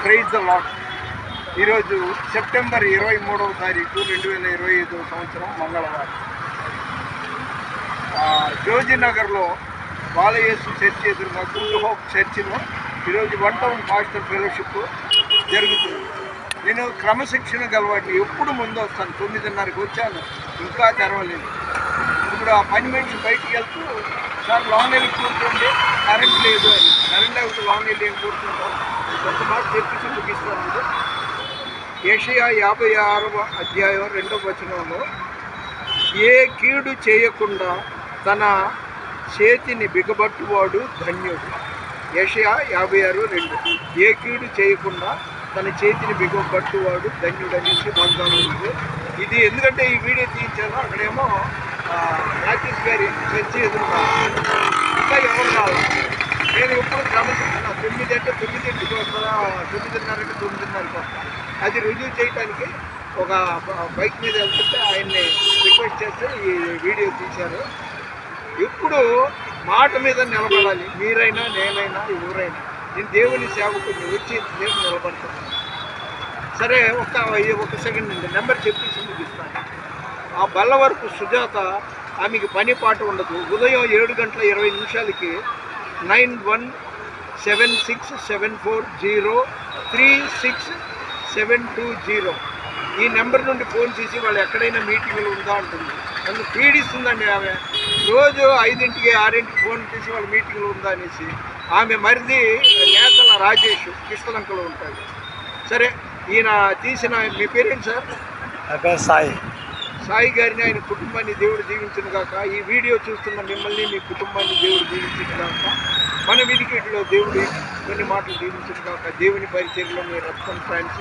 Praise the lord. ఈరోజు September 23వ తారీఖు 2025 సంవత్సరం మంగళవారం. జోజీనగర్లో బాలయేసు చర్చి ఎదురుగా గుడ్ హోప్ చర్చిలో ఈరోజు 1 టౌన్ పాస్టర్ ఫెలోషిప్ జరుగుతుంది. నేను క్రమశిక్షణ గలవాడిని, ఎప్పుడు ముందు వస్తాను. 9:30కి వచ్చాను, ఇంకా తెరవలేదు. ఇప్పుడు ఆ పని మనిషి బయటికి వెళ్తూ, సార్ లాంగ్ వెళ్ళి కూర్చోండి, కరెంట్ లేదు అని. కరెంట్ లేకపోతే లాంగ్ వెళ్ళి ఏం కూర్చుంటాం? కొంత మాట చెప్పి ముగిస్తాను. యెషయా 56వ అధ్యాయం 2వ వచనంలో, ఏ కీడు చేయకుండా తన చేతిని బిగబట్టువాడు ధన్యుడు. యెషయా 56:2. ఏ కీడు చేయకుండా తన చేతిని బిగబట్టువాడు ధన్యుడు అనేసి వాగ్దానం ఉంది. ఇది ఎందుకంటే ఈ వీడియో తీయించాను, అక్కడేమో రాకేష్ గారి చర్చి ఎదురుగా ఇంకా ఎవరు రావాలి. నేను ఎప్పుడు క్రమశిక్షణ 9 అంటే 9కి వస్తుందా, 9:30 అంటే 9:30కి వస్తాను. అది రుజువు చేయడానికి ఒక బైక్ మీద వెళ్తుంటే ఆయన్ని రిక్వెస్ట్ చేస్తే ఈ వీడియో తీశారు. ఇప్పుడు మాట మీద నిలబడాలి. మీరైనా, నేనైనా, ఎవరైనా. నేను దేవుని సేవకుని వచ్చి దేవుని నిలబడుతున్నాను. సరే, ఒక సెకండ్ అండి, నెంబర్ చెప్పేసి ముగిస్తాను. ఆ బల్లవరపు సుజాత, ఆమెకి పని పాట ఉండదు. ఉదయం 7:20 917674036720 ఈ నెంబర్ నుండి ఫోన్ చేసి వాళ్ళు ఎక్కడైనా మీటింగ్లు ఉందా అంటుంది. నన్ను పీడిస్తుందండి ఆమె. రోజు 5ంటికి 6ంటికి ఫోన్ చేసి వాళ్ళ మీటింగ్లు ఉందా అనేసి. ఆమె మరిది నేతల రాజేష్ కిష్టలంకలో ఉంటాడు. సరే, ఈయన తీసిన, మీ పేరేంటి సార్? సాయి గారిని, ఆయన కుటుంబాన్ని దేవుడు దీవించును గాక. ఈ వీడియో చూస్తున్న మిమ్మల్ని, మీ కుటుంబాన్ని దేవుడు దీవించును గాక. మన వినికిడిలో దేవుడు కొన్ని మాటలు దీవించును గాక. దేవుని పరిచర్యలో మీ రక్తం ఫ్రాన్స్.